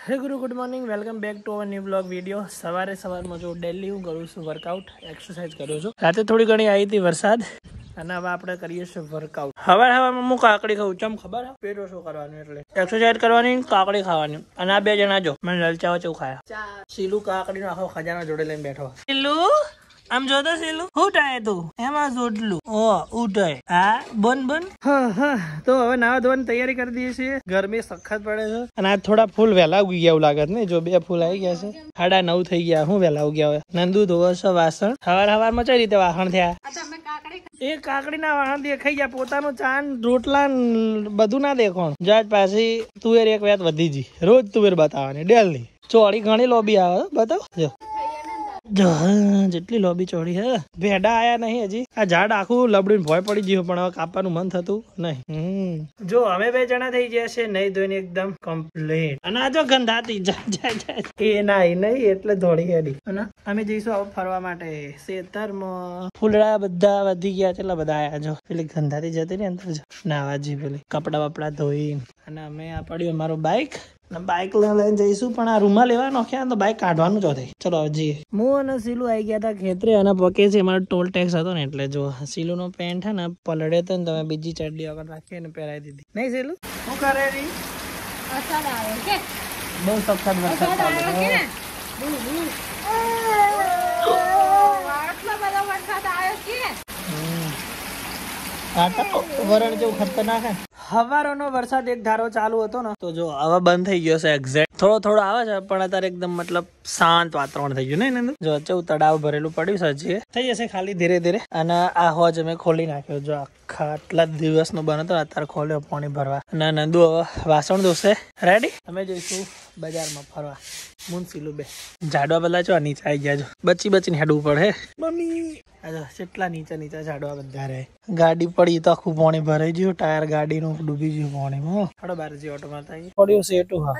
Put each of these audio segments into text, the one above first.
હે ગુરુ good morning welcome back to our new blog video. સવારમાં જો ડેલી હું કરું છું વર્કઆઉટ એક્સરસાઇઝ કરું છું। રાતે થોડી ઘણી આવી હતી વરસાદ અને હવે આપણે કરીએ છીએ વર્કઆઉટ। સવારમાં હું કાકડી ખાઉં ચમ ખબર હે પેટ ઓછું કરવાનું એટલે એક્સરસાઇઝ કરવાની કાકડી ખાવાની। અને આ બે જણા જો મને લલચાવા ચેવું ખાયા। સીલુ કાકડીનો આખો ખજાનો જોડે લઈને બેઠો। સીલુ આમ જો તો સીલુ ઉઠાય તું એમાં જોડલું ઓ ઉઠાય હા બન બન તો હવે નાવા ધોવાની તૈયારી કરી દઈએ છીએ। ગરમી સખત પડે છે અને આ થોડા ફૂલ વહેલા ઉગી ગયા એવું લાગે ને। જો બે ફૂલ આવી ગયા છે 9:30 થઈ ગયા। હું વહેલા ઉગ્યા હોય નંદુ ધોવે છે વાસણ। સવારમાં કઈ રીતે વાસણ થયા એ કાકડીના વાસણ દેખાઈ ગયા। પોતાનું ચાન રોટલા બધું ના દેખોણ જાત પાછી તુવેર એક વાત વધી જી રોજ તુવેર બતાવવાની ડેલી ચોળી ઘણી લોબી આવે બતાવ જો જેટલી લોબી ચોડી હે ભેડા આયા નહીં હજી। આ ઝાડ આખું લબડીને ભોય પડી ગયું પણ હવે કાપવાનું મન થતું નહીં। જો અમે બે જણા થઈ ગયા છે નહીં ધોઈને એકદમ કમ્પ્લીટ। અને આ જો ગંધાતી એ નાઈ નહીં એટલે ધોળી હેડી। અને અમે જઈશું હવે ફરવા માટે ખેતરમાં। ફૂલડા બધા વધી ગયા કેટલા બધા આયા જો પેલી ગંધાતી જતી ને અંદર જો નાવાજી પેલી કપડા વપડા ધોઈ। અને અમે આ પડ્યું અમારું બાઇક બાઇક લઈને જઈશું પણ આ રૂમાલ લેવા નોખ્યા તો બાઇક કાઢવાનું જ હતું। ચલો જઈએ। હું અને સીલુ આવી ગયા હતા ખેતરે અને પકે છે અમારો ટોલ ટેક્સ હતો ને એટલે જો સીલુ નો પેન્ટ હે ને પલડે તો ને તમે બીજી ચડડી વગર રાખીને પહેરાવી દીધી નહીં સીલુ શું કરે રી વરસાદ આવે કે બહુ સખત વરસાદ આવે કે આટલા બધા વરસાદ આવ્યો કે આટા વરણ જેવું ખતરનાક હે। હવારોનો વરસાદ એક ધારો ચાલુ હતો ને તો જો હવે બંધ થઈ ગયો છે એક્ઝેક્ટ થોડો આવે છે પણ અત્યારે એકદમ મતલબ શાંત વાતાવરણ થઈ ગયું ને જો ચેવું તળાવ ભરેલું પડ્યું છે હજી થઈ જશે ખાલી ધીરે ધીરે। અને આ હોજ અમે ખોલી નાખ્યો જો આખા આટલા દિવસ નો બનો તો અત્યારે ખોલ્યો પાણી ભરવા। અને નંદુ હવે વાસણ ધોશે રેડી। અમે જઈશું બજારમાં ફરવા મુનસીલું બે ઝાડવા બધા છો નીચે આવી ગયા જો બચીને હેડવું પડે મમ્મી કેટલા નીચે ઝાડવા બધા રહે। ગાડી પડી તો આખું પાણી ભરાઈ ગયું ટાયર ગાડીનું ડૂબી ગયું પાણીમાં। થોડો બાર જે ઓટો મારતા પડ્યું સેટું હા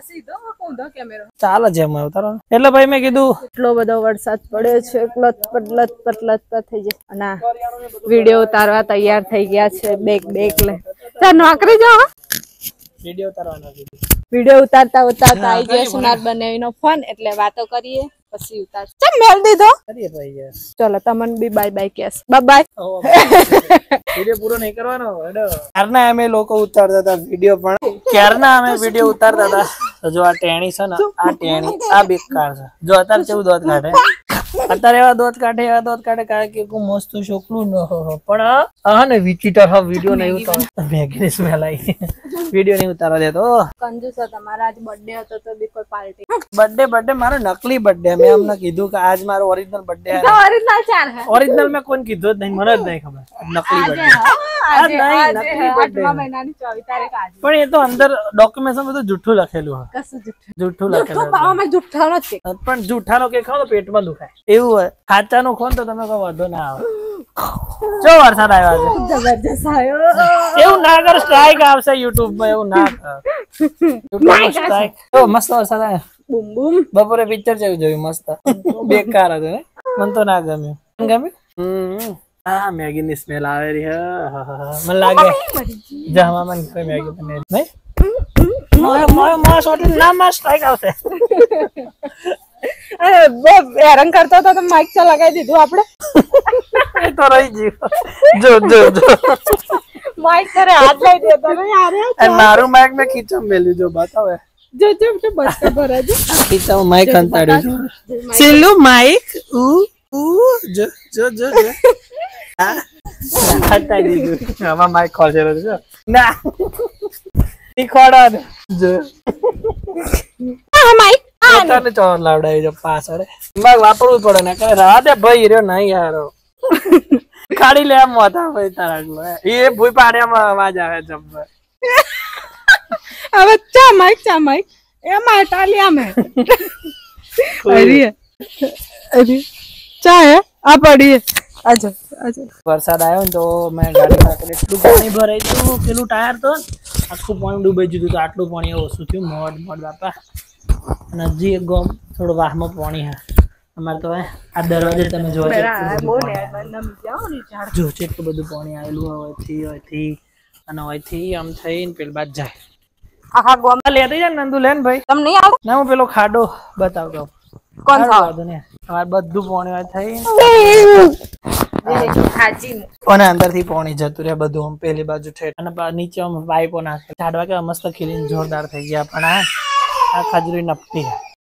ચાલે છે એમ ઉતારો એટલે ભાઈ મેં કીધું એટલો બધો વરસાદ પડ્યો છે લત થઈ જાય। અને વિડીયો ઉતારવા તૈયાર થઈ ગયા છે બેગ લે ચાલ નોકરી જાઓ વિડીયો ઉતારવાનો વિડીયો ઉતારતા આવી ગયા સુનાર બનાવીનો ફોન એટલે વાતો કરીએ પછી ઉતાર ચમ મેલ દીધો ચલો તમને બી બાય કેસ બાય વિડીયો પૂરો નહીં કરવાનો ક્યારના અમે લોકો ઉતારતા હતા વિડીયો પણ ક્યારના અમે વિડીયો ઉતારતા હતા। જો આ ટેણી છે ને આ ટેણી આ બેકાર છે જો અત્યારે કેવું દોત કાઢે અત્યારે એવા દોત કાઢે કારણ કે મસ્ત છોકરું ન પણ હા ને વિચિટર હા વિડીયો નહીં ઉતાર મેગીની સ્મેલ આવી વિડીયો નહીં ઉતારવા દેતો કંજૂસ તમારા આજ બર્થડે હતો તો બી કોઈ પાર્ટી બર્થડે મારો નકલી બર્થડે મેં અમને કીધું કે આજ મારો ઓરિજિનલ બર્થડે ઓરિજિનલ મેં કોઈ કીધું જ નહીં મને જ નહીં ખબર નકલી બર્થડે પણ એ તો અંદર ડોક્યુમેન્ટ બધું જુઠ્ઠું લખેલું જુઠ્ઠું લખેલું પણ જુઠ્ઠાનો કે ખાવ તો પેટમાં દુખાય એવું હોય સાચાનું ખો તો તમે કોઈ વાંધો ના આવે। જો વરસાદ આવ્યો છે જબરજસ્ત આવ્યો એવું ના કર સ્ટ્રાઇક આવશે યુટ્યુબ માં એવું ના કર સ્ટ્રાઇક તો મસ્ત વરસાદ આવ્યો બૂમ બૂમ બપોરે પિક્ચર જેવું જોયું મસ્ત બેકાર હતું ને મને તો ના ગમ્યું હા મેગી ની સ્મેલ આવે રહી મને લાગે જમા મને ઘરે મેગી બને નહીં ના સ્ટ્રાઇક આવશે હેરાન કરતો હતો તો માઇક ચા લગાવી દીધું આપડે એ તો રહી ગયું જો માઇક કરે હાથ લઈ દેતો ને યાર મારું માઇક મેં ખીચમ મેલ્યું જો બતાવે જો બસ ભરાજો ખીચમ માઇક અંતાડ્યું સીલુ માઇક જો હા હટાઈ દીધું આમાં માઇક ખોલશેલો જો ના ખોડો જો માઇક તને ચોર લાવડાવી જો પાછળ મારે વાપરવું પડે ને કરે રાહ દે ભાઈ રહ્યો નહીં યાર કાઢી લે મોતા ભાઈ તારા એ ભૂઈ પાડ્યામાં અવાજ આવે જબ્બર હવે ચા માઇક એમાં ટાલિયા મેં અરે ચા હે આ પડીએ આજો વરસાદ આવ્યો ને તો મેં ગાડીમાં એટલું પાણી ભરાઈ ગયું પેલું ટાયર તો આખું પાણી ડૂબાઈ ગયું તો આટલું પાણી ઓછું થયું મોડ બાપા અને હજી એક ગોમ થોડું વાહમાં પાણી હા અમારે તો આ દરવાજે તમે જોવા જો એટલું બધું પાણી આવેલું હોયથી અને અહીંથી આમ થઈને પેલી બાદ જાય આખા ગોમ લેતી જાય નંદુ લેન ભાઈ તમને નહીં આવડે ના હું પેલો ખાડો બતાવતો કોણ સાવ ને અમારે બધું પોણી વાત થઈ હાજી અને અંદર થી પોણી જતું રહે બધું આમ પેલી બાજુ ઠેઠ અને નીચે આમ પાઇપો નાખે ઝાડવા કે મસ્ત ખીલીને જોરદાર થઈ ગયા પણ આ ખજૂરી નપટી